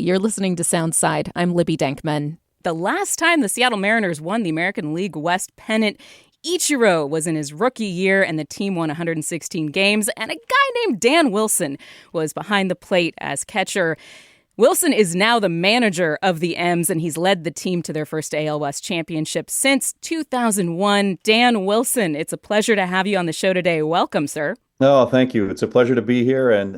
You're listening to Soundside. I'm Libby Dankman. The last time the Seattle Mariners won the American League West pennant, Ichiro was in his rookie year and the team won 116 games, and a guy named Dan Wilson was behind the plate as catcher. Wilson is now the manager of the M's, and he's led the team to their first AL West championship since 2001. Dan Wilson, it's a pleasure to have you on the show today. Welcome, sir. No, thank you. It's a pleasure to be here, and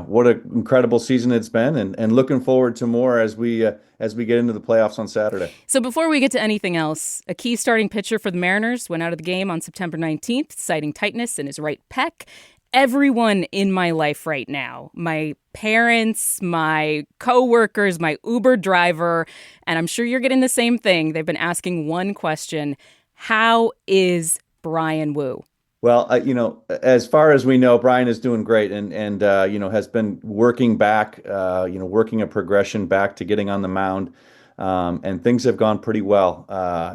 what an incredible season it's been, and looking forward to more as we get into the playoffs on Saturday. So before we get to anything else, a key starting pitcher for the Mariners went out of the game on September 19th, citing tightness in his right pec. Everyone in my life right now, my parents, my coworkers, my Uber driver, and I'm sure you're getting the same thing. They've been asking one question: how is Bryan Woo? Well, as far as we know, Brian is doing great, and has been working back, working a progression back to getting on the mound, and things have gone pretty well.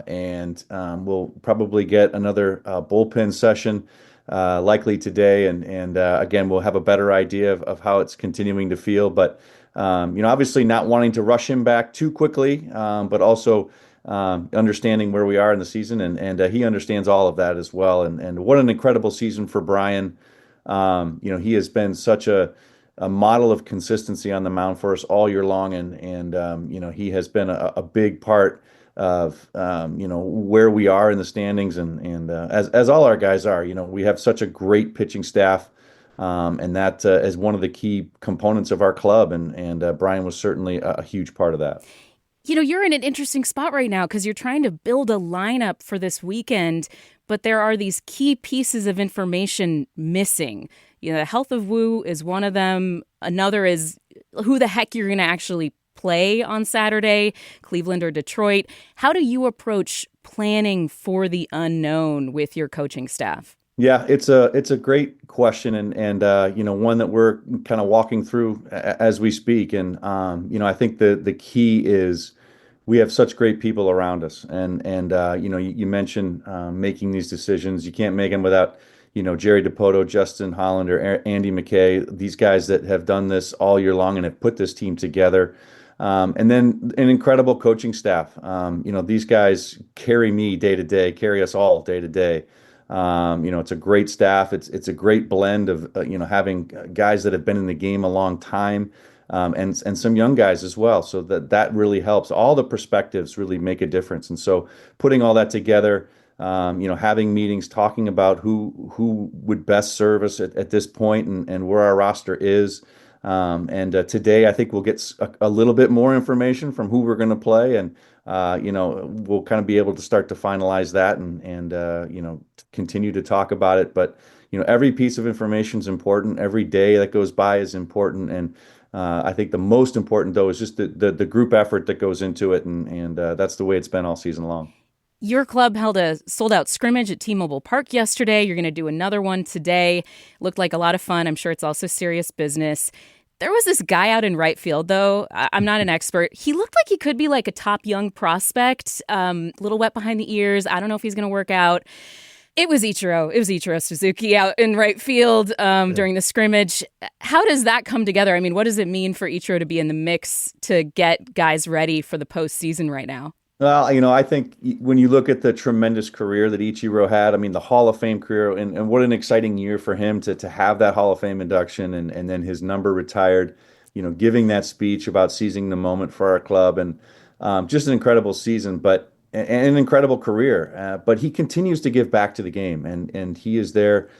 We'll probably get another bullpen session likely today, and again, we'll have a better idea of how it's continuing to feel. But obviously not wanting to rush him back too quickly, but also understanding where we are in the season, and he understands all of that as well. And what an incredible season for Brian. He has been such a model of consistency on the mound for us all year long, and he has been a big part of where we are in the standings, and as all our guys are. We have such a great pitching staff, and that is one of the key components of our club, and Brian was certainly a huge part of that. You're in an interesting spot right now because you're trying to build a lineup for this weekend, but there are these key pieces of information missing. The health of Woo is one of them. Another is who the heck you're going to actually play on Saturday, Cleveland or Detroit. How do you approach planning for the unknown with your coaching staff? Yeah, it's a great question, and one that we're kind of walking through as we speak. And I think the key is we have such great people around us, and you mentioned making these decisions. You can't make them without Jerry Dipoto, Justin Holland, or Andy McKay. These guys that have done this all year long and have put this team together. And then an incredible coaching staff. These guys carry me day to day, carry us all day to day. It's a great staff. It's a great blend of having guys that have been in the game a long time, and some young guys as well. So that really helps. All the perspectives really make a difference. And so putting all that together, having meetings, talking about who would best serve us at this point, and where our roster is. Today, I think we'll get a little bit more information from who we're going to play, and we'll kind of be able to start to finalize that, and continue to talk about it. But every piece of information is important. Every day that goes by is important, and I think the most important though is just the group effort that goes into it, and that's the way it's been all season long. Your club held a sold-out scrimmage at T-Mobile Park yesterday. You're going to do another one today. Looked like a lot of fun. I'm sure it's also serious business. There was this guy out in right field, though. I'm not an expert. He looked like he could be like a top young prospect, a little wet behind the ears. I don't know if he's going to work out. It was Ichiro. It was Ichiro Suzuki out in right field during the scrimmage. How does that come together? I mean, what does it mean for Ichiro to be in the mix to get guys ready for the postseason right now? Well, I think when you look at the tremendous career that Ichiro had, I mean, the Hall of Fame career, and what an exciting year for him to have that Hall of Fame induction, and then his number retired, giving that speech about seizing the moment for our club, and just an incredible season, but an incredible career. But he continues to give back to the game, and he is there,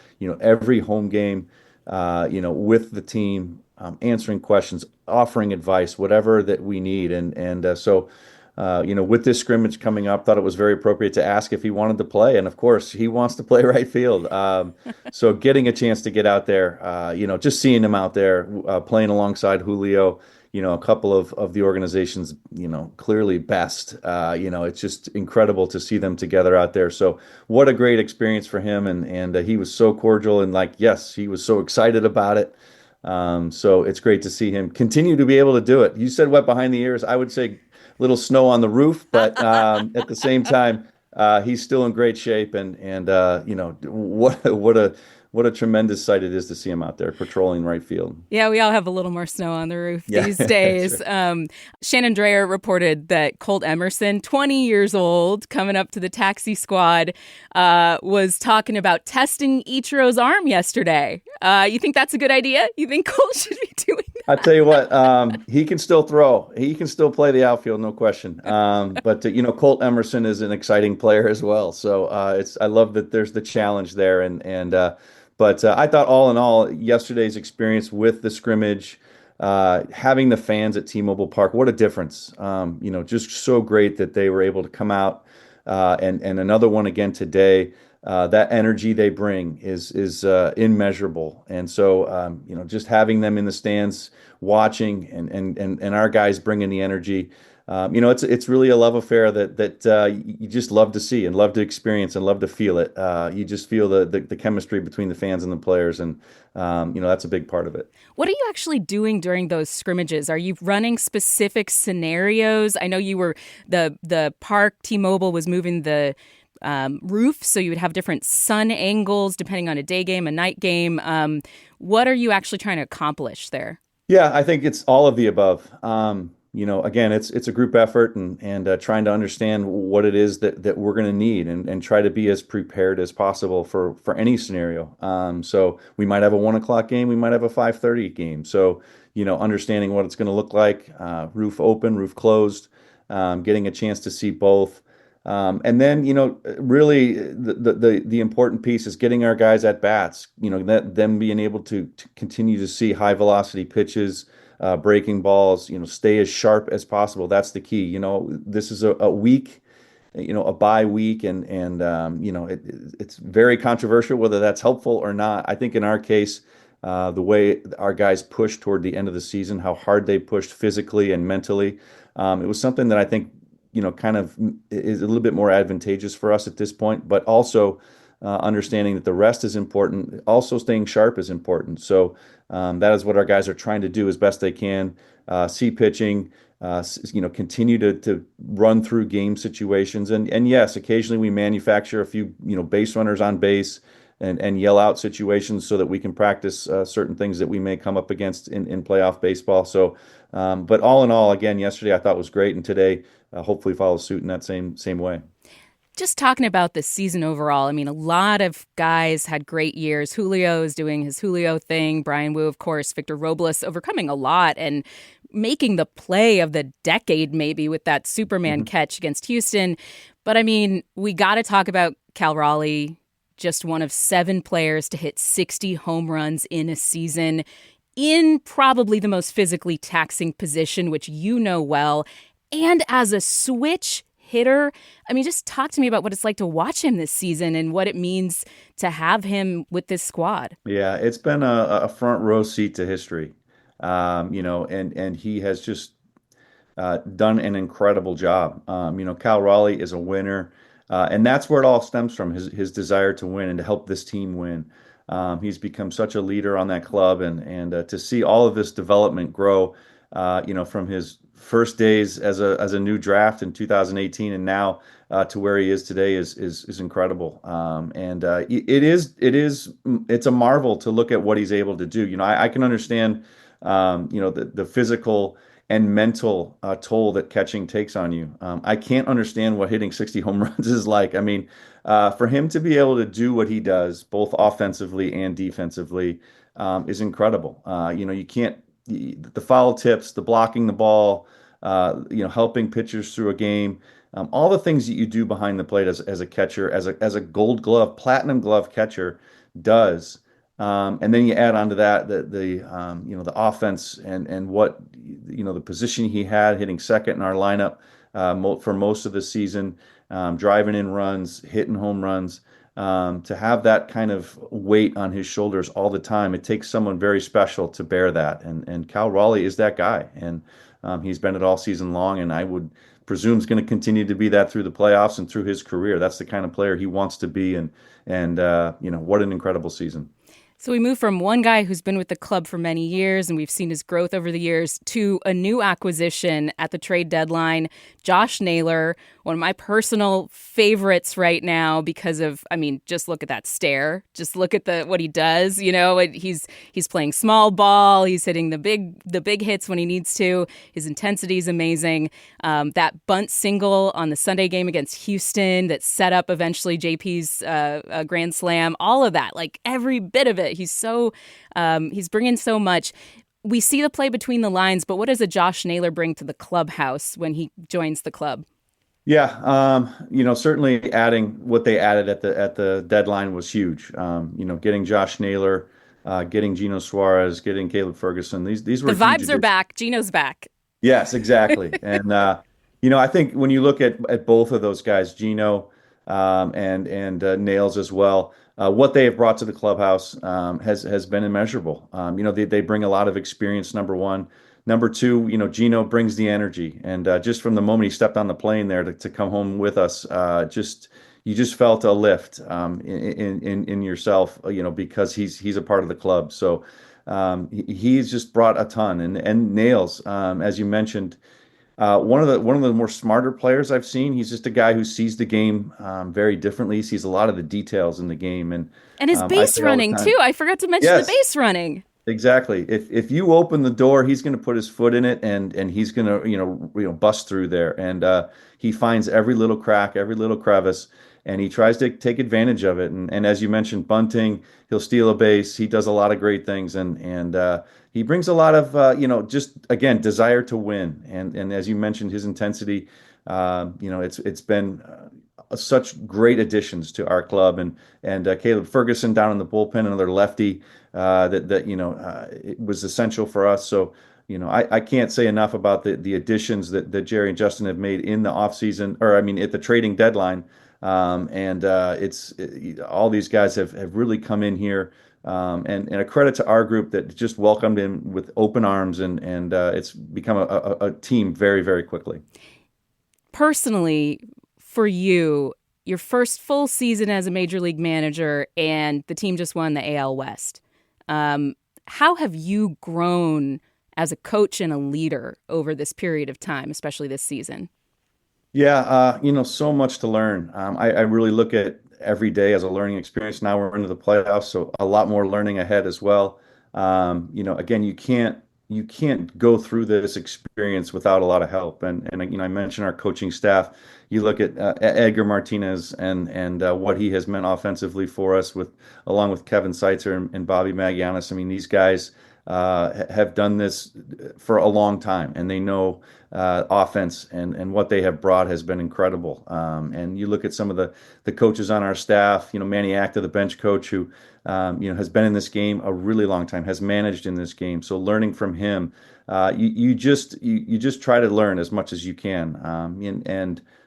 every home game, with the team, answering questions, offering advice, whatever that we need, so. With this scrimmage coming up, thought it was very appropriate to ask if he wanted to play. And of course, he wants to play right field. So getting a chance to get out there, just seeing him out there playing alongside Julio, a couple of the organization's, clearly best. It's just incredible to see them together out there. So what a great experience for him. And he was so cordial, and yes, he was so excited about it. So it's great to see him continue to be able to do it. You said wet behind the ears. I would say little snow on the roof, but at the same time, he's still in great shape, and what what a tremendous sight it is to see him out there patrolling right field. Yeah, we all have a little more snow on the roof Yeah, these that's days. right. Shannon Drayer reported that Colt Emerson, 20 years old, coming up to the taxi squad, was talking about testing Ichiro's arm yesterday. You think that's a good idea? You think Colt should be doing I tell you what, he can still throw. He can still play the outfield, no question. But Colt Emerson is an exciting player as well. So I love that there's the challenge there. But I thought all in all, yesterday's experience with the scrimmage, having the fans at T-Mobile Park, what a difference. Just so great that they were able to come out and another one again today. That energy they bring is immeasurable, and so just having them in the stands watching and our guys bringing the energy, it's really a love affair that you just love to see and love to experience and love to feel it. You just feel the chemistry between the fans and the players, and that's a big part of it. What are you actually doing during those scrimmages? Are you running specific scenarios? I know you were the park T-Mobile was moving the roof, so you would have different sun angles depending on a day game, a night game. What are you actually trying to accomplish there? Yeah, I think it's all of the above. Again, it's a group effort and trying to understand what it is that we're going to need and try to be as prepared as possible for any scenario. So we might have a 1 o'clock game, we might have a 5:30 game. So understanding what it's going to look like, roof open, roof closed, getting a chance to see both. And then, really the important piece is getting our guys at bats, them being able to continue to see high velocity pitches, breaking balls, stay as sharp as possible. That's the key. This is a week, a bye week, it's very controversial whether that's helpful or not. I think in our case, the way our guys pushed toward the end of the season, how hard they pushed physically and mentally, it was something that I think kind of is a little bit more advantageous for us at this point, but also understanding that the rest is important. Also, staying sharp is important. So that is what our guys are trying to do as best they can. See pitching, continue to run through game situations, and yes, occasionally we manufacture a few base runners on base. And yell out situations so that we can practice certain things that we may come up against in playoff baseball. So, but all in all, again, yesterday I thought was great, and today hopefully follows suit in that same way. Just talking about the season overall, I mean, a lot of guys had great years. Julio is doing his Julio thing. Brian Wu, of course, Victor Robles overcoming a lot and making the play of the decade maybe with that Superman catch against Houston. But I mean, we got to talk about Cal Raleigh, just one of 7 players to hit 60 home runs in a season in probably the most physically taxing position, which you know well. And as a switch hitter, I mean, just talk to me about what it's like to watch him this season and what it means to have him with this squad. Yeah, it's been a front row seat to history, and he has just done an incredible job. Cal Raleigh is a winner, and that's where it all stems from, his desire to win and to help this team win. He's become such a leader on that club, and to see all of this development grow, from his first days as a new draft in 2018 and now to where he is today is incredible. It's a marvel to look at what he's able to do. I can understand, the physical and mental toll that catching takes on you. I can't understand what hitting 60 home runs is like. I mean, for him to be able to do what he does, both offensively and defensively, is incredible. You can't the foul tips, the blocking the ball, helping pitchers through a game, all the things that you do behind the plate as a catcher, as a Gold Glove, Platinum Glove catcher does. And then you add on to that the offense and what the position he had hitting second in our lineup for most of the season, driving in runs, hitting home runs. To have that kind of weight on his shoulders all the time, it takes someone very special to bear that. And Cal Raleigh is that guy, and he's been it all season long, and I would presume is going to continue to be that through the playoffs and through his career. That's the kind of player he wants to be, and what an incredible season. So we move from one guy who's been with the club for many years, and we've seen his growth over the years, to a new acquisition at the trade deadline, Josh Naylor. one of my personal favorites right now because of, I mean, just look at that stare. Just look at the what he does. He's playing small ball. He's hitting the big hits when he needs to. His intensity is amazing. That bunt single on the Sunday game against Houston that set up eventually JP's grand slam. All of that, like every bit of it. He's bringing so much. We see the play between the lines, but what does a Josh Naylor bring to the clubhouse when he joins the club? Yeah, certainly adding what they added at the deadline was huge. Getting Josh Naylor, getting Geno Suarez, getting Caleb Ferguson. These The were huge vibes are additions. back. Geno's back. Yes, exactly. And I think when you look at both of those guys, Geno and Nails as well, what they have brought to the clubhouse has been immeasurable. They bring a lot of experience. Number one, number two, Geno brings the energy, and just from the moment he stepped on the plane there to come home with us, you just felt a lift in yourself, because he's a part of the club. So. He's just brought a ton, and Nails, as you mentioned, one of the more smarter players I've seen. He's just a guy who sees the game very differently. He sees a lot of the details in the game, and And his I base say all the running, too. time, I forgot to mention the yes, base running. exactly. If you open the door, he's going to put his foot in it, and he's going to bust through there, and he finds every little crack, every little crevice, and he tries to take advantage of it. And as you mentioned, bunting, he'll steal a base. He does a lot of great things, and he brings a lot of just again desire to win. And as you mentioned, his intensity, it's been such great additions to our club, and Caleb Ferguson down in the bullpen, another lefty that it was essential for us. So I can't say enough about the additions that Jerry and Justin have made in the offseason, or I mean at the trading deadline. And all these guys have really come in here, and a credit to our group that just welcomed him with open arms, and it's become a team very, very quickly. Personally, for you, your first full season as a major league manager, and the team just won the AL West. How have you grown as a coach and a leader over this period of time, especially this season? Yeah, so much to learn. I really look at every day as a learning experience. Now we're into the playoffs, so a lot more learning ahead as well. Again, you can't go through this experience without a lot of help. And I mentioned our coaching staff. You look at Edgar Martinez and what he has meant offensively for us, along with Kevin Seitzer and Bobby Magianis. I mean, these guys have done this for a long time, and they know offense, and what they have brought has been incredible. And you look at some of the coaches on our staff, Manny Acta, the bench coach, who has been in this game a really long time, has managed in this game. So learning from him, you just try to learn as much as you can.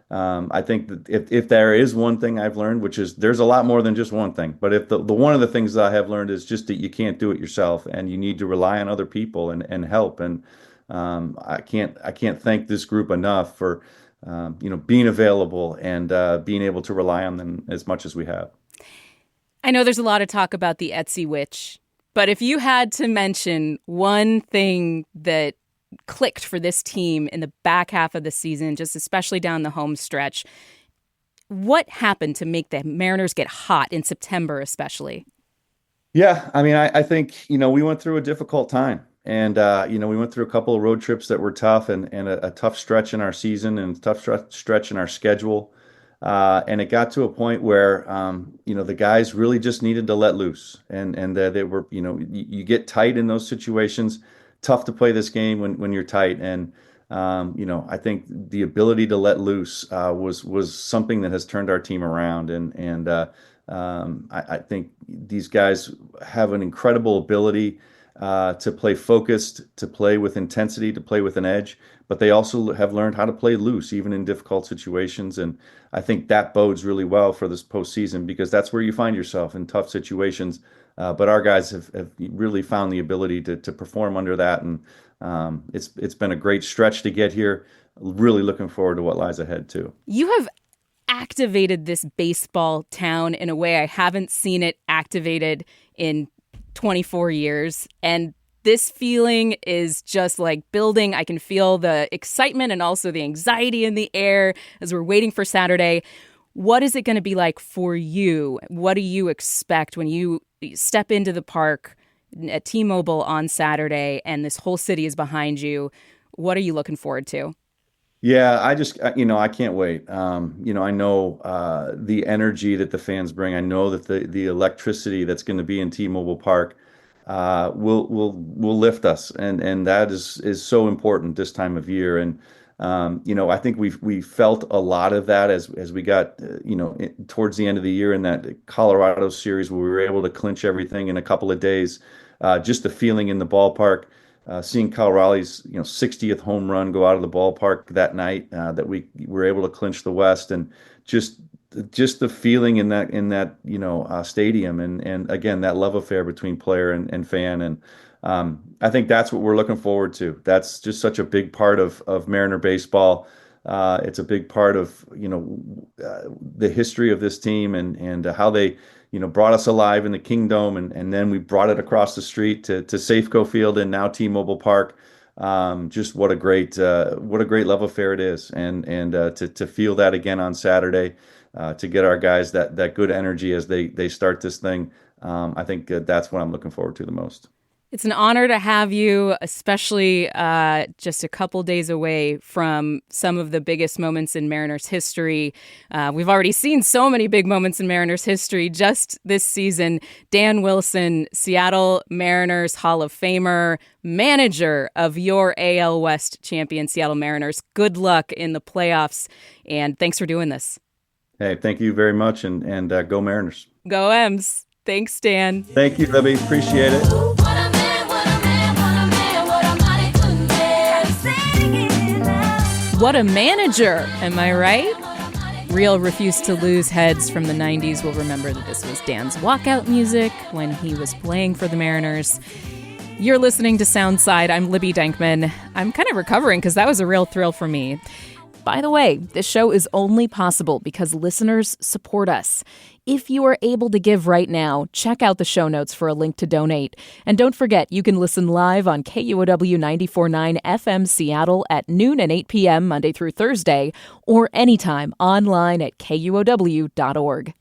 I think that if there is one thing I've learned, which is there's a lot more than just one thing, but if the one of the things that I have learned is just that you can't do it yourself, and you need to rely on other people and help. And I can't thank this group enough for being available and being able to rely on them as much as we have. I know there's a lot of talk about the Etsy witch, but if you had to mention one thing that clicked for this team in the back half of the season, just especially down the home stretch, what happened to make the Mariners get hot in September, especially? Yeah, I mean, I think, we went through a difficult time, and we went through a couple of road trips that were tough, and a tough stretch in our season, and a tough stretch in our schedule. And it got to a point where, the guys really just needed to let loose, and they were, you get tight in those situations. Tough to play this game when you're tight, and I think the ability to let loose was something that has turned our team around, and I think these guys have an incredible ability to play focused, to play with intensity, to play with an edge, but they also have learned how to play loose, even in difficult situations. And I think that bodes really well for this postseason, because that's where you find yourself in tough situations. But our guys have really found the ability to perform under that. And it's been a great stretch to get here. Really looking forward to what lies ahead, too. You have activated this baseball town in a way I haven't seen it activated in 24 years. And This feeling is just like building. I can feel the excitement and also the anxiety in the air as we're waiting for Saturday. What is it going to be like for you? What do you expect when you step into the park at T-Mobile on Saturday and this whole city is behind you? What are you looking forward to? Yeah, I can't wait. I know the energy that the fans bring. I know that the electricity that's going to be in T-Mobile Park will lift us, and that is so important this time of year. And I think we felt a lot of that as we got towards the end of the year in that Colorado series where we were able to clinch everything in a couple of days. Just the feeling in the ballpark. Seeing Cal Raleigh's 60th home run go out of the ballpark that night, that we were able to clinch the West, and just the feeling in that stadium, and again that love affair between player and fan, and I think that's what we're looking forward to. That's just such a big part of Mariner baseball. It's a big part of the history of this team, and how they brought us alive in the Kingdome, and then we brought it across the street to Safeco Field and now T-Mobile Park. Just what a great love affair it is, and to feel that again on Saturday, to get our guys that good energy as they start this thing. I think that's what I'm looking forward to the most. It's an honor to have you, especially just a couple days away from some of the biggest moments in Mariners history. We've already seen so many big moments in Mariners history just this season. Dan Wilson, Seattle Mariners Hall of Famer, manager of your AL West champion Seattle Mariners. Good luck in the playoffs, and thanks for doing this. Hey, thank you very much, and go Mariners. Go M's. Thanks, Dan. Thank you, Libby. Appreciate it. What a manager, am I right? Real Refuse to Lose heads from the 90s will remember that this was Dan's walkout music when he was playing for the Mariners. You're listening to Soundside. I'm Libby Denkman. I'm kind of recovering because that was a real thrill for me. By the way, this show is only possible because listeners support us. If you are able to give right now, check out the show notes for a link to donate. And don't forget, you can listen live on KUOW 94.9 FM Seattle at noon and 8 p.m. Monday through Thursday, or anytime online at KUOW.org.